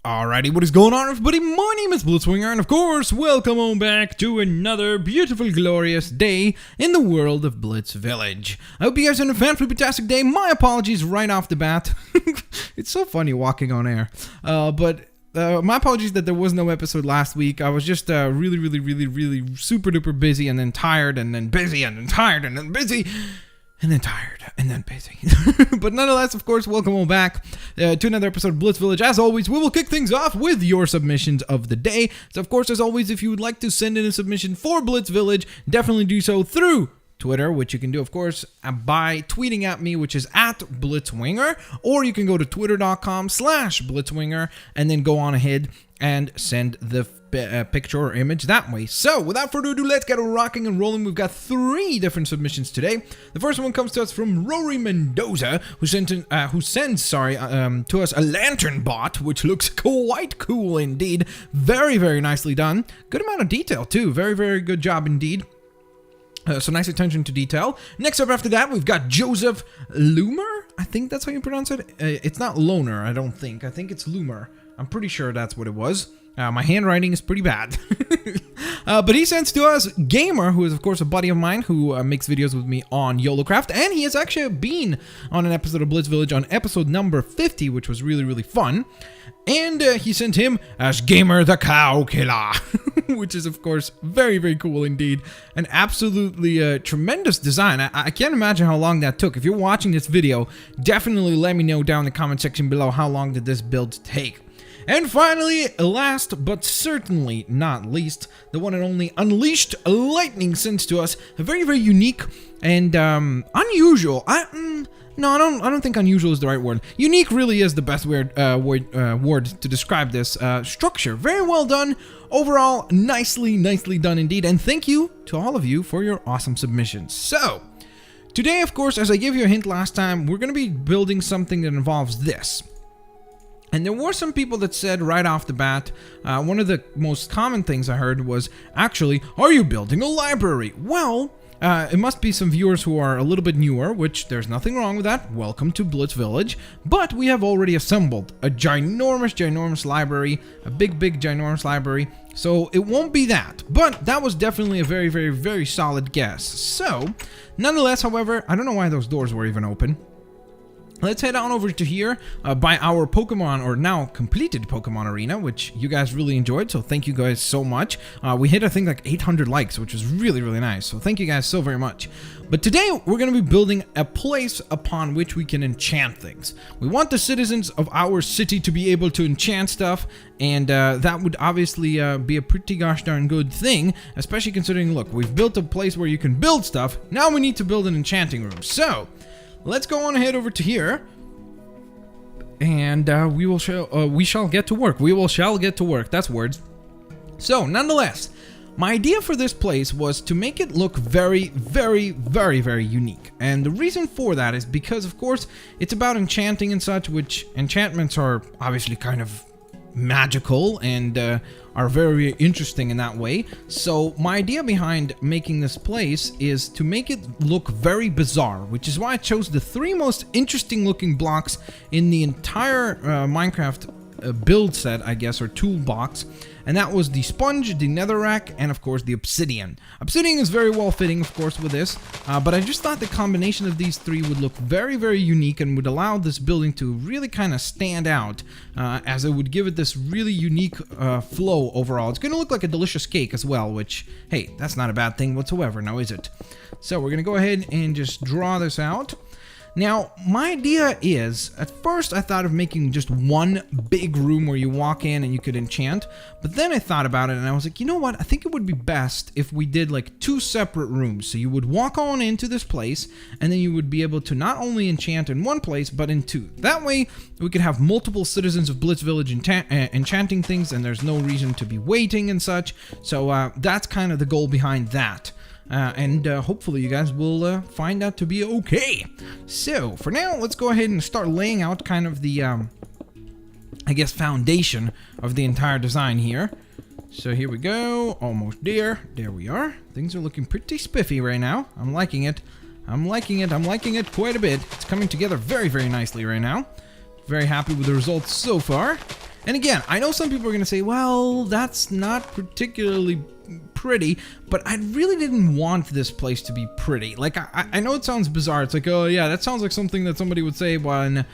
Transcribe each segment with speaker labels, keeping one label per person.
Speaker 1: Alrighty, what is going on, everybody? My name is Blitzwinger, and of course, welcome on back to another beautiful, glorious day in the world of Blitzvillage. I hope you guys had a fantastic day. My apologies right off the bat. It's so funny walking on air. But my apologies that there was no episode last week. I was just really super duper busy, and then tired, and then busy, and then tired, and then busy. And then tired, and then busy. But nonetheless, of course, welcome on back to another episode of Blitzvillage. As always, we will kick things off with your submissions of the day. So, of course, as always, if you would like to send in a submission for Blitzvillage, definitely do so through Twitter, which you can do, of course, by tweeting at me, which is at Blitzwinger, or you can go to twitter.com/Blitzwinger and then go on ahead and send the picture or image that way. So, without further ado, let's get rocking and rolling. We've got 3 different submissions today. The first one comes to us from Rory Mendoza, who sends to us a lantern bot, which looks quite cool indeed. Very nicely done. Good amount of detail too. Very good job indeed. So nice attention to detail. Next up after that, we've got Joseph Loomer. I think that's how you pronounce it. It's not Loner, I don't think. I think it's Loomer. I'm pretty sure that's what it was. My handwriting is pretty bad. But he sends to us Gamer, who is, of course, a buddy of mine who makes videos with me on YOLOcraft. And he has actually been on an episode of Blitzvillage on episode number 50, which was really fun. And he sent him as Gamer the Cow Killer, which is, of course, very cool indeed. An absolutely tremendous design. I can't imagine how long that took. If you're watching this video, definitely let me know down in the comment section below how long did this build take. And finally, last but certainly not least, the one and only Unleashed Lightning sends to us a very unique and unusual. I don't think unusual is the right word. Unique really is the best word to describe this structure. Very well done. Overall, nicely done indeed. And thank you to all of you for your awesome submissions. So, today, of course, as I gave you a hint last time, we're going to be building something that involves this. And there were some people that said right off the bat, one of the most common things I heard was, actually, are you building a library? Well, it must be some viewers who are a little bit newer, which there's nothing wrong with that. Welcome to Blitzvillage. But we have already assembled a ginormous library, a big ginormous library. So it won't be that. But that was definitely a very solid guess. So, nonetheless, however, I don't know why those doors were even open. Let's head on over to here by our Pokemon, or now completed Pokemon Arena, which you guys really enjoyed, so thank you guys so much. We hit, I think, like 800 likes, which was really nice, so thank you guys so very much. But today, we're going to be building a place upon which we can enchant things. We want the citizens of our city to be able to enchant stuff, and that would obviously be a pretty gosh darn good thing, especially considering, look, we've built a place where you can build stuff, now we need to build an enchanting room. So, let's go on ahead over to here, and we shall get to work. We shall get to work. That's words. So, nonetheless, my idea for this place was to make it look very unique. And the reason for that is because, of course, it's about enchanting and such, which enchantments are obviously kind of magical and are very interesting in that way. So my idea behind making this place is to make it look very bizarre, which is why I chose the 3 most interesting looking blocks in the entire Minecraft build set, I guess, or toolbox. And that was the sponge, the netherrack, and of course the obsidian. Obsidian is very well fitting, of course, with this, but I just thought the combination of these 3 would look very unique and would allow this building to really kind of stand out, as it would give it this really unique flow overall. It's going to look like a delicious cake as well, which, hey, that's not a bad thing whatsoever, now is it? So we're going to go ahead and just draw this out. Now, my idea is, at first I thought of making just one big room where you walk in and you could enchant, but then I thought about it and I was like, you know what, I think it would be best if we did like 2 separate rooms. So you would walk on into this place, and then you would be able to not only enchant in one place, but in 2. That way, we could have multiple citizens of Blitzvillage enchanting things, and there's no reason to be waiting and such. So that's kind of the goal behind that. And hopefully you guys will find that to be okay. So, for now, let's go ahead and start laying out kind of the, I guess, foundation of the entire design here. So here we go, almost there. There we are. Things are looking pretty spiffy right now. I'm liking it. I'm liking it quite a bit. It's coming together very nicely right now. Very happy with the results so far. And again, I know some people are going to say, well, that's not particularly pretty, but I really didn't want this place to be pretty. Like, I know it sounds bizarre. It's like, oh yeah, that sounds like something that somebody would say when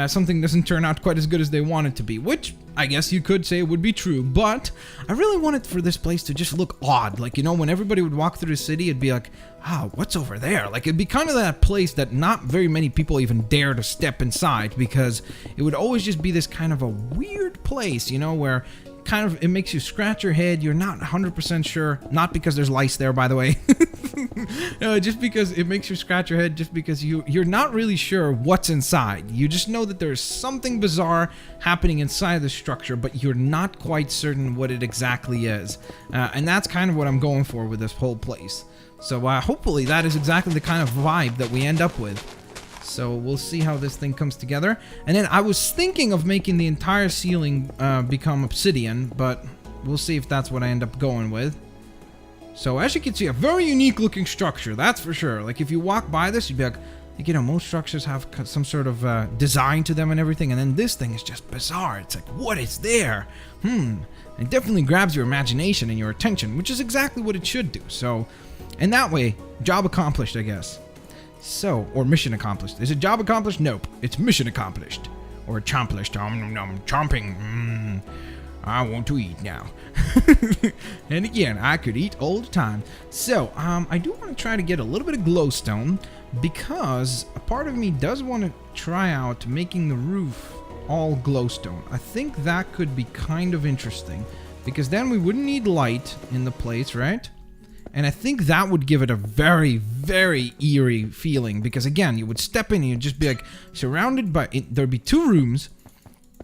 Speaker 1: something doesn't turn out quite as good as they want it to be, which I guess you could say would be true, but I really wanted for this place to just look odd. Like, you know, when everybody would walk through the city, it'd be like, oh, what's over there? Like, it'd be kind of that place that not very many people even dare to step inside, because it would always just be this kind of a weird place, you know, where kind of it makes you scratch your head. You're not 100% sure, not because there's lice there, by the way, just because it makes you scratch your head, just because you're not really sure what's inside. You just know that there's something bizarre happening inside the structure, but you're not quite certain what it exactly is, and that's kind of what I'm going for with this whole place. So hopefully that is exactly the kind of vibe that we end up with. So we'll see how this thing comes together. And then I was thinking of making the entire ceiling become obsidian, but we'll see if that's what I end up going with. So as you can see, a very unique looking structure, that's for sure. Like, if you walk by this, you'd be like, you know, most structures have some sort of design to them and everything, and then this thing is just bizarre. It's like, what is there? It definitely grabs your imagination and your attention, which is exactly what it should do. So, and that way, job accomplished, I guess. So, or mission accomplished. Is it job accomplished? Nope. It's mission accomplished. Or accomplished. Chomping. I want to eat now. And again, I could eat all the time. So, I do want to try to get a little bit of glowstone, because a part of me does want to try out making the roof all glowstone. I think that could be kind of interesting, because then we wouldn't need light in the place, right? And I think that would give it a very, very eerie feeling, because again, you would step in and you'd just be like surrounded by, there'd be 2 rooms,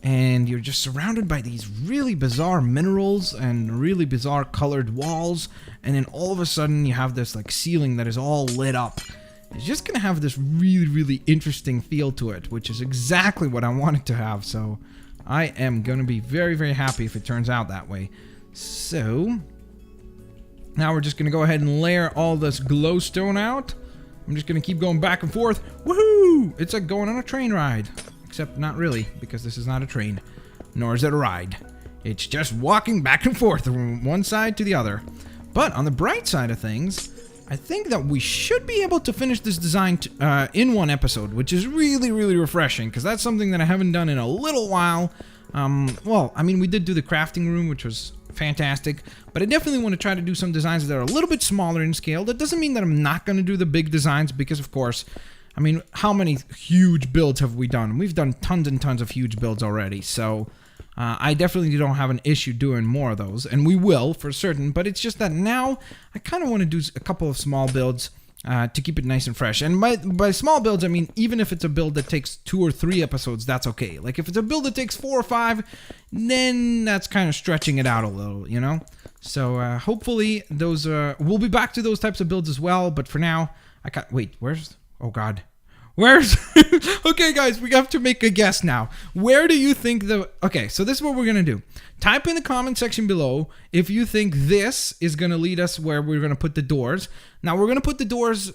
Speaker 1: and you're just surrounded by these really bizarre minerals and really bizarre colored walls, and then all of a sudden you have this like ceiling that is all lit up. It's just gonna have this really, really interesting feel to it, which is exactly what I wanted to have. So I am gonna be very, very happy if it turns out that way. So now we're just going to go ahead and layer all this glowstone out. I'm just going to keep going back and forth. Woohoo! It's like going on a train ride. Except not really, because this is not a train. Nor is it a ride. It's just walking back and forth from one side to the other. But on the bright side of things, I think that we should be able to finish this design in one episode, which is really, really refreshing, because that's something that I haven't done in a little while. Well, I mean, we did do the crafting room, which was fantastic, but I definitely want to try to do some designs that are a little bit smaller in scale. That doesn't mean that I'm not going to do the big designs, because of course, I mean, how many huge builds have we done? We've done tons and tons of huge builds already, so I definitely don't have an issue doing more of those, and we will for certain, but it's just that now I kind of want to do a couple of small builds to keep it nice and fresh. And by small builds, I mean, even if it's a build that takes 2 or 3 episodes, that's okay. Like, if it's a build that takes 4 or 5, then that's kind of stretching it out a little, you know? So, hopefully, those, we'll be back to those types of builds as well, but for now, I can't, wait, where's, oh god. Where's, okay guys, we have to make a guess now. Where do you think okay, so this is what we're gonna do. Type in the comment section below if you think this is gonna lead us where we're gonna put the doors. Now we're gonna put the doors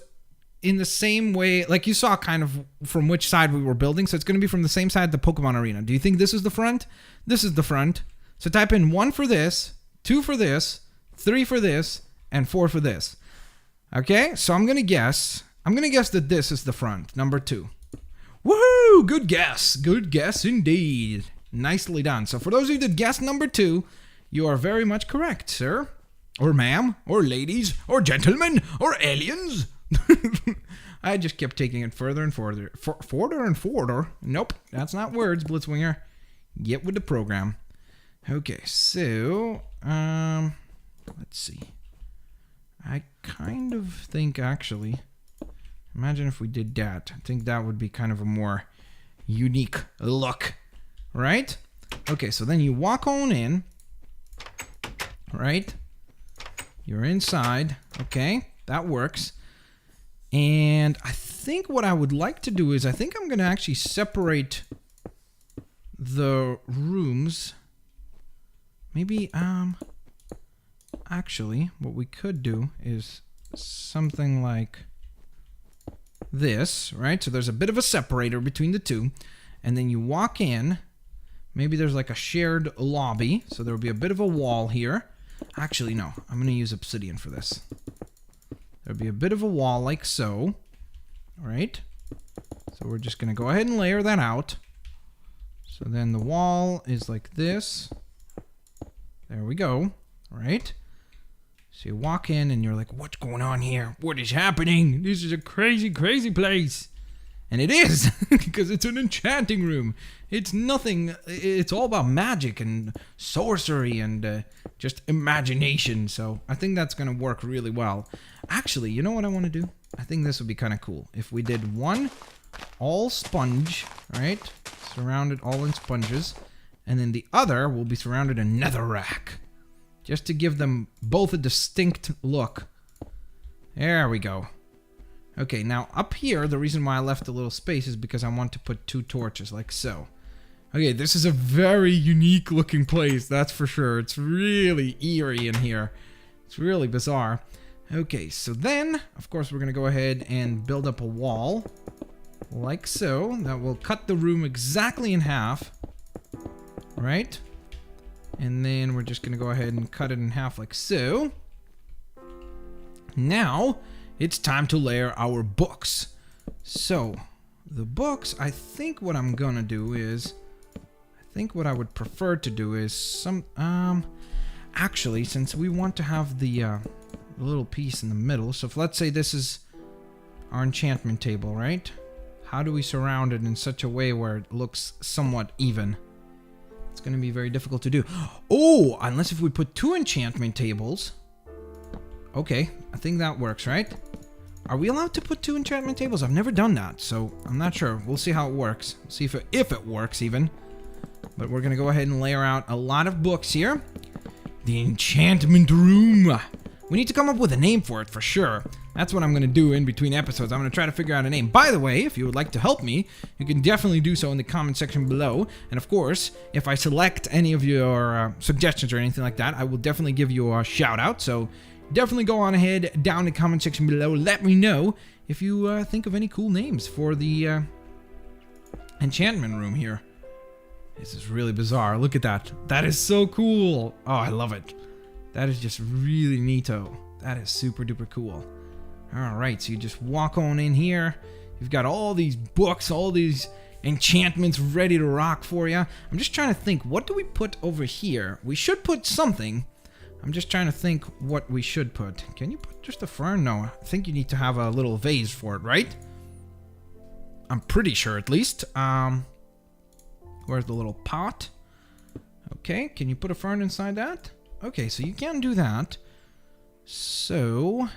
Speaker 1: in the same way, like you saw kind of from which side we were building, so it's gonna be from the same side the Pokemon Arena. Do you think this is the front? This is the front. So type in 1 for this, 2 for this, 3 for this, and 4 for this. Okay, so I'm gonna guess that this is the front, number 2. Woohoo! Good guess. Good guess indeed. Nicely done. So for those of you that guessed number 2, you are very much correct, sir. Or ma'am. Or ladies. Or gentlemen. Or aliens. I just kept taking it further and further. Further and further. Nope. That's not words, Blitzwinger. Get with the program. Okay, so, let's see. I kind of think, actually, imagine if we did that. I think that would be kind of a more unique look, right? Okay, so then you walk on in, right? You're inside. Okay, that works. And I think what I would like to do is I think I'm going to actually separate the rooms. Maybe, actually, what we could do is something like this, right? So there's a bit of a separator between the two, and then you walk in, Maybe there's like a shared lobby, so there'll be a bit of a wall here. Actually, no. I'm going to use obsidian for this. There'll be a bit of a wall like so. All right. So we're just going to go ahead and layer that out. So then the wall is like this. There we go. All right. So you walk in and you're like, what's going on here? What is happening? This is a crazy, crazy place. And it is, because it's an enchanting room. It's nothing, it's all about magic and sorcery and just imagination. So I think that's going to work really well. Actually, you know what I want to do? I think this would be kind of cool. If we did one all sponge, right? Surrounded all in sponges. And then the other will be surrounded in netherrack. Just to give them both a distinct look. There we go. Okay, now up here, the reason why I left a little space is because I want to put 2 torches, like so. Okay, this is a very unique looking place, that's for sure. It's really eerie in here. It's really bizarre. Okay, so then, of course, we're going to go ahead and build up a wall. Like so. That will cut the room exactly in half. Right? And then we're just going to go ahead and cut it in half like so. Now, it's time to layer our books. So, the books, I think what I'm going to do is... I think what I would prefer to do is some... actually, since we want to have the little piece in the middle, so if let's say this is our enchantment table, right? How do we surround it in such a way where it looks somewhat even? It's going to be very difficult to do. Oh, unless if we put 2 enchantment tables. Okay, I think that works, right? Are we allowed to put 2 enchantment tables? I've never done that, so I'm not sure. We'll see how it works. See if it works even. But we're going to go ahead and layer out a lot of books here. The enchantment room. We need to come up with a name for it for sure. That's what I'm going to do in between episodes. I'm going to try to figure out a name. By the way, if you would like to help me, you can definitely do so in the comment section below. And of course, if I select any of your suggestions or anything like that, I will definitely give you a shout out. So definitely go on ahead down in the comment section below. Let me know if you think of any cool names for the enchantment room here. This is really bizarre. Look at that. That is so cool. Oh, I love it. That is just really neato. That is super duper cool. Alright, so you just walk on in here. You've got all these books, all these enchantments ready to rock for you. I'm just trying to think, what do we put over here? We should put something. I'm just trying to think what we should put. Can you put just a fern? No, I think you need to have a little vase for it, right? I'm pretty sure, at least. Where's the little pot? Okay, can you put a fern inside that? Okay, so you can do that. So,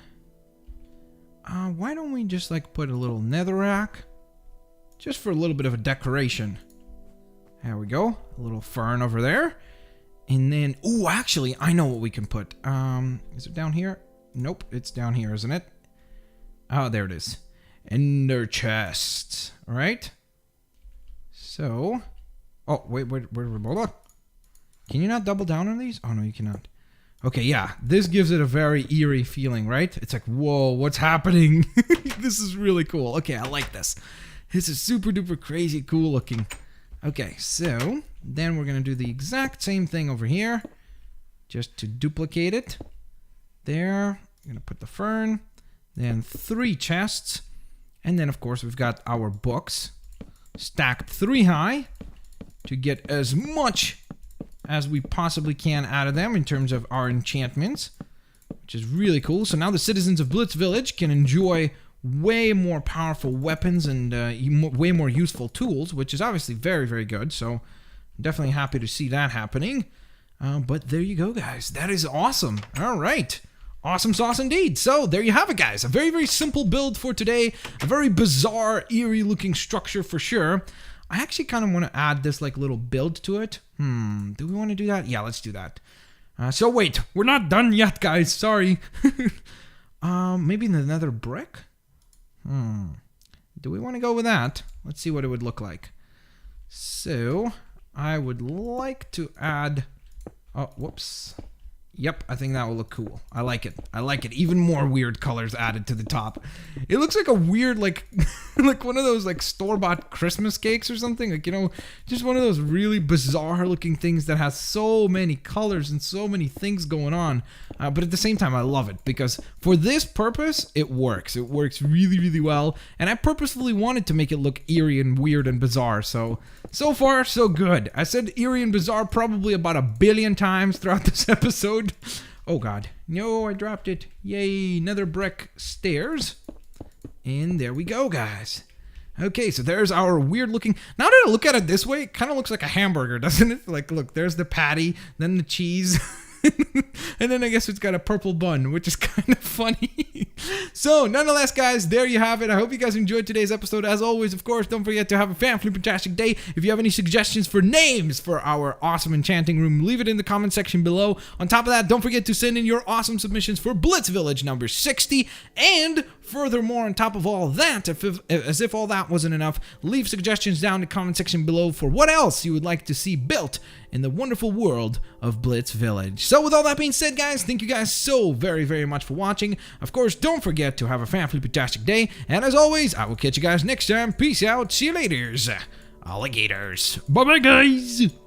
Speaker 1: why don't we just like put a little netherrack? Just for a little bit of a decoration. There we go. A little fern over there. And then, ooh, actually, I know what we can put. Is it down here? Nope, it's down here, isn't it? Oh, there it is. Ender chests. All right. So, oh, wait, hold on. Can you not double down on these? Oh, no, you cannot. Okay, yeah, this gives it a very eerie feeling, right? It's like, whoa, what's happening? This is really cool. Okay, I like this. This is super duper crazy cool looking. Okay, so then we're going to do the exact same thing over here. Just to duplicate it. There. I'm going to put the fern. Then 3 chests. And then, of course, we've got our books stacked 3 high to get as much as we possibly can out of them in terms of our enchantments, which is really cool. So now the citizens of Blitzvillage can enjoy way more powerful weapons and way more useful tools, which is obviously very, very good. So I'm definitely happy to see that happening. But there you go, guys. That is awesome. All right. Awesome sauce indeed. So there you have it, guys. A very, very simple build for today. A very bizarre, eerie looking structure for sure. I actually kind of want to add this like little build to it. Do we want to do that? Yeah, let's do that. So wait, we're not done yet, guys. Sorry. Maybe another brick? Do we want to go with that? Let's see what it would look like. So I would like to add... Oh, whoops. Yep, I think that will look cool. I like it. I like it. Even more weird colors added to the top. It looks like a weird, like, like one of those, like, store-bought Christmas cakes or something. Like, you know, just one of those really bizarre-looking things that has so many colors and so many things going on. But at the same time, I love it because for this purpose, it works. It works really, really well. And I purposefully wanted to make it look eerie and weird and bizarre. So far, so good. I said eerie and bizarre probably about 1 billion times throughout this episode. Oh god. No, I dropped it. Yay, another brick stairs. And there we go, guys. Okay, so there's our weird looking... Now that I look at it this way, it kind of looks like a hamburger, doesn't it? Like, look, there's the patty, then the cheese... and then I guess it's got a purple bun, which is kind of funny. So, nonetheless, guys, there you have it. I hope you guys enjoyed today's episode. As always, of course, don't forget to have a fan-fantastic day. If you have any suggestions for names for our awesome enchanting room, leave it in the comment section below. On top of that, don't forget to send in your awesome submissions for Blitzvillage number 60. And furthermore, on top of all that, as if all that wasn't enough, leave suggestions down in the comment section below for what else you would like to see built in the wonderful world of Blitzvillage. So with all that being said, guys, thank you guys so very, very much for watching. Of course, don't forget to have a fan-fantastic day. And as always, I will catch you guys next time. Peace out. See you laters, alligators. Bye-bye, guys.